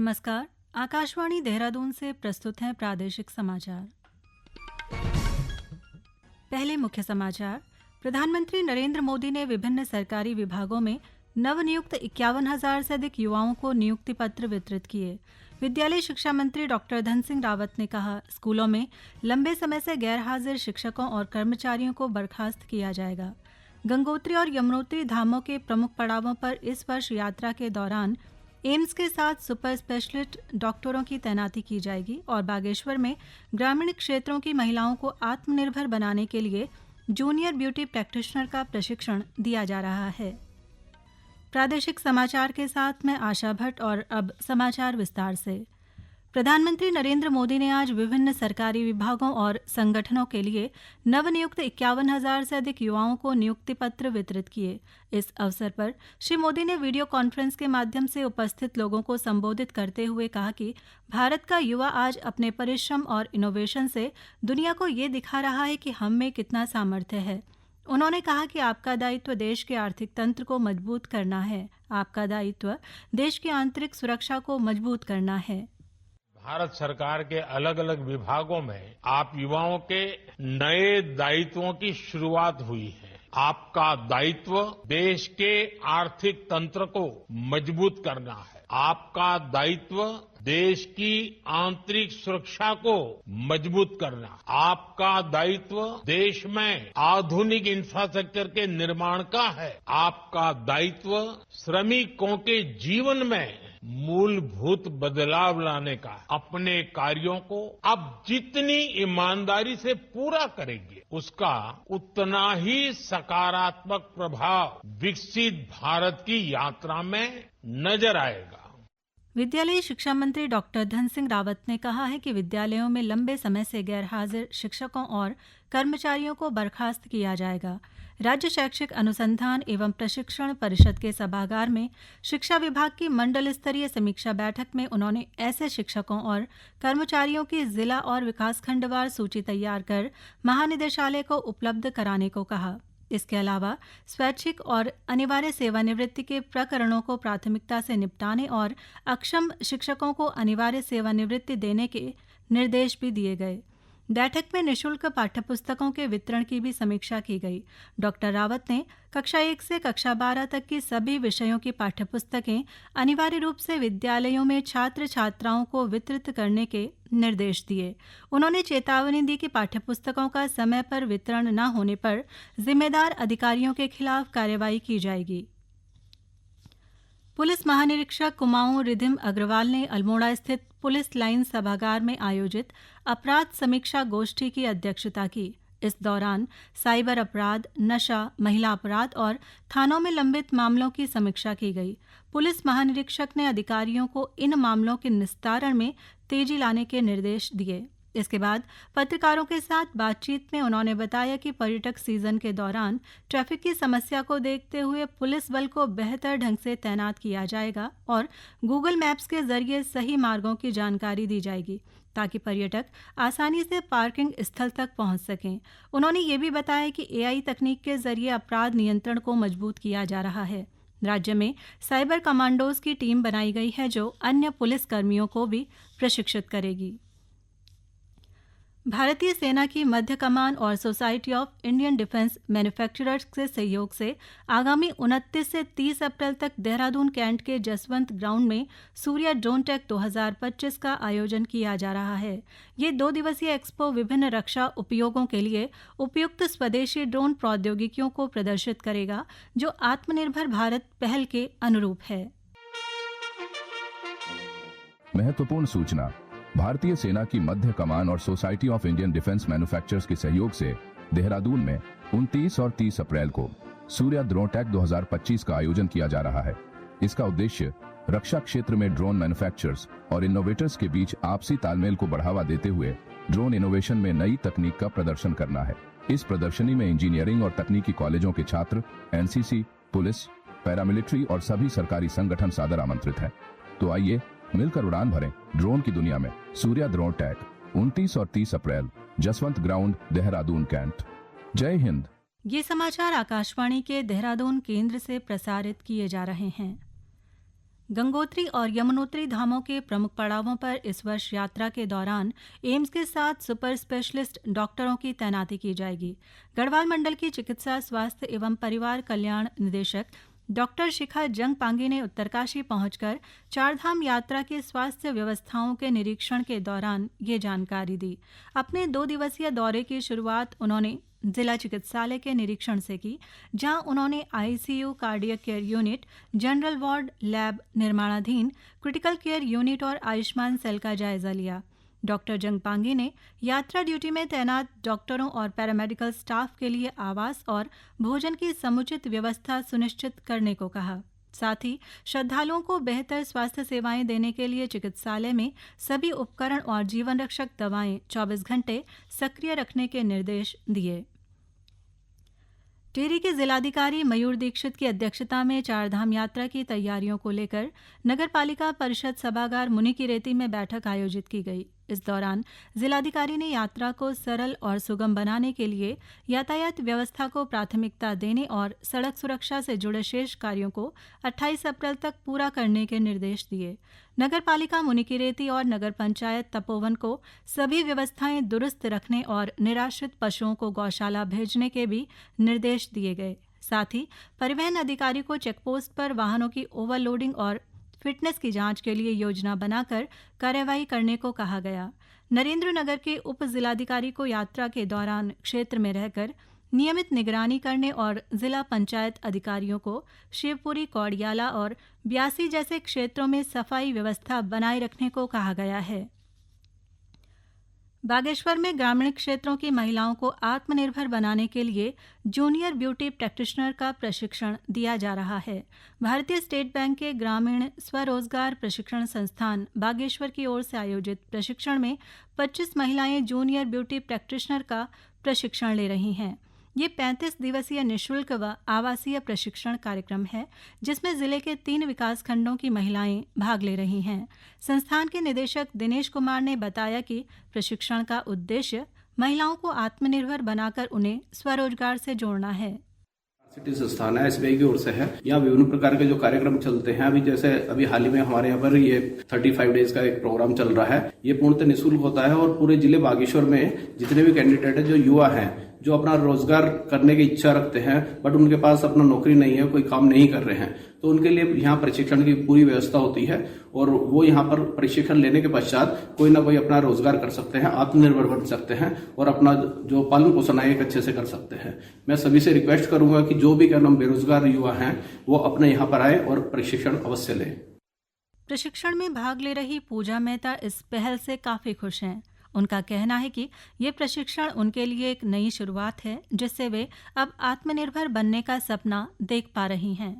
नमस्कार। आकाशवाणी देहरादून से प्रस्तुत हैं प्रादेशिक समाचार। पहले मुख्य समाचार। प्रधानमंत्री नरेंद्र मोदी ने विभिन्न सरकारी विभागों में नवनियुक्त 51,000 से अधिक युवाओं को नियुक्ति पत्र वितरित किए। विद्यालय शिक्षा मंत्री डॉक्टर धन सिंह रावत ने कहा, स्कूलों में लंबे समय से गैरहाजिर शिक्षकों और कर्मचारियों को बर्खास्त किया जाएगा। गंगोत्री और यमुनोत्री धामों के प्रमुख पड़ावों पर इस वर्ष यात्रा के दौरान एम्स के साथ सुपर स्पेशलिस्ट डॉक्टरों की तैनाती की जाएगी और बागेश्वर में ग्रामीण क्षेत्रों की महिलाओं को आत्मनिर्भर बनाने के लिए जूनियर ब्यूटी प्रैक्टिशनर का प्रशिक्षण दिया जा रहा है। प्रादेशिक समाचार के साथ मैं आशा भट्ट और अब समाचार विस्तार से। प्रधानमंत्री नरेंद्र मोदी ने आज विभिन्न सरकारी विभागों और संगठनों के लिए नवनियुक्त 51,000 से अधिक युवाओं को नियुक्ति पत्र वितरित किए। इस अवसर पर श्री मोदी ने वीडियो कॉन्फ्रेंस के माध्यम से उपस्थित लोगों को संबोधित करते हुए कहा कि भारत का युवा आज अपने परिश्रम और इनोवेशन से दुनिया को ये दिखा रहा है कि हम में कितना सामर्थ्य है। उन्होंने कहा कि आपका दायित्व देश के आर्थिक तंत्र को मजबूत करना है। आपका दायित्व देश की आंतरिक सुरक्षा को मजबूत करना है। भारत सरकार के अलग अलग विभागों में आप युवाओं के नए दायित्वों की शुरुआत हुई है। आपका दायित्व देश के आर्थिक तंत्र को मजबूत करना है। आपका दायित्व देश की आंतरिक सुरक्षा को मजबूत करना। आपका दायित्व देश में आधुनिक इंफ्रास्ट्रक्चर के निर्माण का है। आपका दायित्व श्रमिकों के जीवन में मूलभूत बदलाव लाने का। अपने कार्यों को आप जितनी ईमानदारी से पूरा करेंगे, उसका उतना ही सकारात्मक प्रभाव विकसित भारत की यात्रा में नजर आएगा। विद्यालय शिक्षा मंत्री डॉक्टर धन सिंह रावत ने कहा है कि विद्यालयों में लंबे समय से गैरहाजिर शिक्षकों और कर्मचारियों को बर्खास्त किया जाएगा। राज्य शैक्षिक अनुसंधान एवं प्रशिक्षण परिषद के सभागार में शिक्षा विभाग की मंडल स्तरीय समीक्षा बैठक में उन्होंने ऐसे शिक्षकों और कर्मचारियों की जिला और विकासखंडवार सूची तैयार कर महानिदेशालय को उपलब्ध कराने को कहा। इसके अलावा स्वैच्छिक और अनिवार्य सेवानिवृत्ति के प्रकरणों को प्राथमिकता से निपटाने और अक्षम शिक्षकों को अनिवार्य सेवानिवृत्ति देने के निर्देश भी दिए गए। बैठक में निःशुल्क पाठ्यपुस्तकों के वितरण की भी समीक्षा की गई। डॉक्टर रावत ने कक्षा 1 से कक्षा 12 तक की सभी विषयों की पाठ्यपुस्तकें अनिवार्य रूप से विद्यालयों में छात्र छात्राओं को वितरित करने के निर्देश दिए। उन्होंने चेतावनी दी कि पाठ्यपुस्तकों का समय पर वितरण न होने पर जिम्मेदार अधिकारियों के खिलाफ कार्रवाई की जाएगी। पुलिस महानिरीक्षक कुमाऊं रिधिम अग्रवाल ने अल्मोड़ा स्थित पुलिस लाइन सभागार में आयोजित अपराध समीक्षा गोष्ठी की अध्यक्षता की। इस दौरान साइबर अपराध, नशा, महिला अपराध और थानों में लंबित मामलों की समीक्षा की गई। पुलिस महानिरीक्षक ने अधिकारियों को इन मामलों के निस्तारण में तेजी लाने के निर्देश दिए। इसके बाद पत्रकारों के साथ बातचीत में उन्होंने बताया कि पर्यटक सीजन के दौरान ट्रैफिक की समस्या को देखते हुए पुलिस बल को बेहतर ढंग से तैनात किया जाएगा और गूगल मैप्स के जरिए सही मार्गों की जानकारी दी जाएगी ताकि पर्यटक आसानी से पार्किंग स्थल तक पहुंच सकें। उन्होंने ये भी बताया कि एआई तकनीक के जरिए अपराध नियंत्रण को मजबूत किया जा रहा है। राज्य में साइबर कमांडोज की टीम बनाई गई है जो अन्य पुलिस कर्मियों को भी प्रशिक्षित करेगी। भारतीय सेना की मध्य कमान और society of Indian defence manufacturers के सहयोग से आगामी 29 से 30 अप्रैल तक देहरादून कैंट के जसवंत ग्राउंड में सूर्या ड्रोन टेक 2025 का आयोजन किया जा रहा है। ये 2 दिवसीय एक्सपो विभिन्न रक्षा उपयोगों के लिए उपयुक्त स्वदेशी ड्रोन प्रौद्योगिकियों को प्रदर्शित करेगा, जो आत्मनिर्भर भारत पहल के अनुरूप है। महत्वपूर्ण सूचना। भारतीय सेना की मध्य कमान और society of Indian defence manufacturers के सहयोग से देहरादून में 29 और 30 अप्रैल को सूर्या ड्रोन टेक 2025 का आयोजन किया जा रहा है। इसका उद्देश्य रक्षा क्षेत्र में ड्रोन मैन्युफैक्चरर्स और इनोवेटर्स के बीच आपसी तालमेल को बढ़ावा देते हुए ड्रोन इनोवेशन में नई तकनीक का प्रदर्शन करना है। इस प्रदर्शनी में इंजीनियरिंग और तकनीकी कॉलेजों के छात्र, एनसीसी, पुलिस, पैरामिलिट्री और सभी सरकारी संगठन सादर आमंत्रित हैं। तो आइए मिलकर उड़ान भरें ड्रोन की दुनिया में। सूर्या ड्रोन टेक 29 और 30 अप्रैल, जसवंत ग्राउंड, देहरादून कैंट। जय हिंद। ये समाचार आकाशवाणी के देहरादून केंद्र से प्रसारित किए जा रहे हैं। गंगोत्री और यमुनोत्री धामों के प्रमुख पड़ावों पर इस वर्ष यात्रा के दौरान एम्स के 7 सुपर स्पेशलिस्ट डॉक्टरों की तैनाती की जाएगी। गढ़वाल मंडल की चिकित्सा, स्वास्थ्य एवं परिवार कल्याण निदेशक डॉक्टर शिखा जंगपांगी ने उत्तरकाशी पहुंचकर चारधाम यात्रा के स्वास्थ्य व्यवस्थाओं के निरीक्षण के दौरान ये जानकारी दी। अपने 2 दिवसीय दौरे की शुरुआत उन्होंने जिला चिकित्सालय के निरीक्षण से की, जहां उन्होंने ICU, cardiac care unit, general ward, lab, निर्माणाधीन क्रिटिकल केयर यूनिट और आयुष्मान सेल का जायजा लिया। डॉक्टर जंगपांगी ने यात्रा ड्यूटी में तैनात डॉक्टरों और पैरामेडिकल स्टाफ के लिए आवास और भोजन की समुचित व्यवस्था सुनिश्चित करने को कहा। साथ ही श्रद्धालुओं को बेहतर स्वास्थ्य सेवाएं देने के लिए चिकित्सालय में सभी उपकरण और जीवन रक्षक दवाएं 24 घंटे सक्रिय रखने के निर्देश दिए। टिहरी के जिलाधिकारी मयूर दीक्षित की अध्यक्षता में चारधाम यात्रा की तैयारियों को लेकर नगरपालिका परिषद सभागार मुनिकीरेती में बैठक आयोजित की गई। इस दौरान जिलाधिकारी ने यात्रा को सरल और सुगम बनाने के लिए यातायात व्यवस्था को प्राथमिकता देने और सड़क सुरक्षा से जुड़े शेष कार्यों को 28 अप्रैल तक पूरा करने के निर्देश दिए। नगरपालिका मुनिकीरेती और नगर पंचायत तपोवन को सभी व्यवस्थाएं दुरुस्त रखने और निराश्रित पशुओं को गौशाला भेजने के भी निर्देश दिए गए। साथ ही परिवहन अधिकारी को चेकपोस्ट पर वाहनों की ओवरलोडिंग और फिटनेस की जांच के लिए योजना बनाकर कार्यवाही करने को कहा गया। नरेंद्रनगर के उप जिलाधिकारी को यात्रा के दौरान क्षेत्र में रहकर नियमित निगरानी करने और जिला पंचायत अधिकारियों को शिवपुरी, कौड़ियाला और ब्यासी जैसे क्षेत्रों में सफाई व्यवस्था बनाए रखने को कहा गया है। बागेश्वर में ग्रामीण क्षेत्रों की महिलाओं को आत्मनिर्भर बनाने के लिए जूनियर ब्यूटी प्रैक्टिशनर का प्रशिक्षण दिया जा रहा है। भारतीय स्टेट बैंक के ग्रामीण स्वरोजगार प्रशिक्षण संस्थान बागेश्वर की ओर से आयोजित प्रशिक्षण में 25 महिलाएं जूनियर ब्यूटी प्रैक्टिशनर का प्रशिक्षण ले रही हैं। ये 35 दिवसीय निःशुल्क व आवासीय प्रशिक्षण कार्यक्रम है, जिसमें जिले के 3 विकासखंडों की महिलाएं भाग ले रही हैं। संस्थान के निदेशक दिनेश कुमार ने बताया कि प्रशिक्षण का उद्देश्य महिलाओं को आत्मनिर्भर बनाकर उन्हें स्वरोजगार से जोड़ना है। सिटी संस्थान है, एसबीआई की ओर से है। यहाँ विभिन्न प्रकार के जो कार्यक्रम चलते हैं, अभी हाल ही में हमारे यहाँ पर ये 35 डेज का एक प्रोग्राम चल रहा है। ये पूर्णतः निःशुल्क होता है और पूरे जिले बागेश्वर में जितने भी कैंडिडेट है, जो युवा हैं, जो अपना रोजगार करने की इच्छा रखते हैं बट उनके पास अपना नौकरी नहीं है, कोई काम नहीं कर रहे हैं, तो उनके लिए यहाँ प्रशिक्षण की पूरी व्यवस्था होती है और वो यहाँ पर प्रशिक्षण लेने के पश्चात कोई ना कोई अपना रोजगार कर सकते हैं, आत्मनिर्भर बन सकते हैं और अपना जो पालन पोषण है एक अच्छे से कर सकते हैं। मैं सभी से रिक्वेस्ट करूंगा कि जो भी बेरोजगार युवा हैं वो अपने यहाँ पर आए और प्रशिक्षण अवश्य लें। प्रशिक्षण में भाग ले रही पूजा मेहता इस पहल से काफी खुश हैं। उनका कहना है कि ये प्रशिक्षण उनके लिए एक नई शुरुआत है, जिससे वे अब आत्मनिर्भर बनने का सपना देख पा रही हैं।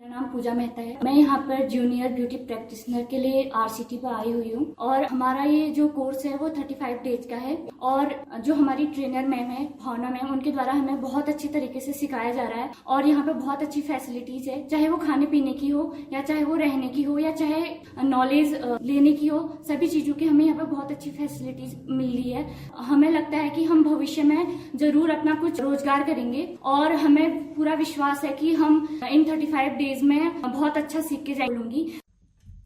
मेरा नाम पूजा मेहता है। मैं यहाँ पर जूनियर ब्यूटी प्रैक्टिशनर के लिए आरसीटी पर आई हुई हूँ और हमारा ये जो कोर्स है वो 35 डेज का है और जो हमारी ट्रेनर मैम है, भावना मैम, उनके द्वारा हमें बहुत अच्छी तरीके से सिखाया जा रहा है और यहाँ पे बहुत अच्छी फैसिलिटीज है, चाहे वो खाने पीने की हो या चाहे वो रहने की हो या चाहे नॉलेज लेने की हो, सभी चीजों की हमें यहाँ पे बहुत अच्छी फैसिलिटीज मिल रही है। हमें लगता है कि हम भविष्य में जरूर अपना कुछ रोजगार करेंगे और हमें पूरा विश्वास है कि हम इन 35 डेज में बहुत अच्छा सीख के जाऊंगी।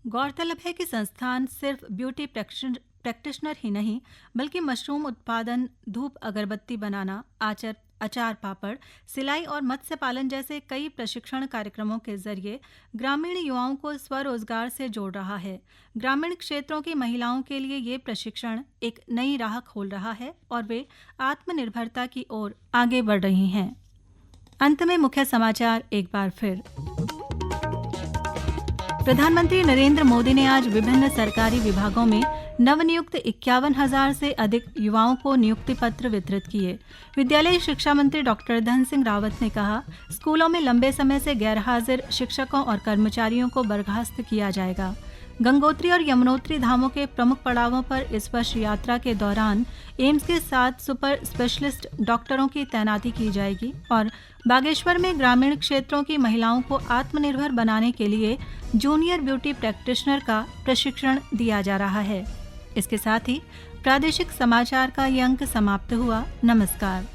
गौरतलब है कि संस्थान सिर्फ ब्यूटी प्रैक्टिशनर ही नहीं बल्कि मशरूम उत्पादन, धूप अगरबत्ती बनाना, अचार पापड़, सिलाई और मत्स्य पालन जैसे कई प्रशिक्षण कार्यक्रमों के जरिए ग्रामीण युवाओं को स्वरोजगार से जोड़ रहा है। ग्रामीण क्षेत्रों की महिलाओं के लिए ये प्रशिक्षण एक नई राह खोल रहा है और वे आत्मनिर्भरता की ओर आगे बढ़ रही हैं। अंत में मुख्य समाचार एक बार फिर। प्रधानमंत्री नरेंद्र मोदी ने आज विभिन्न सरकारी विभागों में नवनियुक्त 51,000 से अधिक युवाओं को नियुक्ति पत्र वितरित किए। विद्यालय शिक्षा मंत्री डॉक्टर धन सिंह रावत ने कहा, स्कूलों में लंबे समय से गैरहाजिर शिक्षकों और कर्मचारियों को बर्खास्त किया जाएगा। गंगोत्री और यमुनोत्री धामों के प्रमुख पड़ावों पर इस वर्ष यात्रा के दौरान एम्स के 7 सुपर स्पेशलिस्ट डॉक्टरों की तैनाती की जाएगी और बागेश्वर में ग्रामीण क्षेत्रों की महिलाओं को आत्मनिर्भर बनाने के लिए जूनियर ब्यूटी प्रैक्टिशनर का प्रशिक्षण दिया जा रहा है। इसके साथ ही प्रादेशिक समाचार का ये अंक समाप्त हुआ। नमस्कार।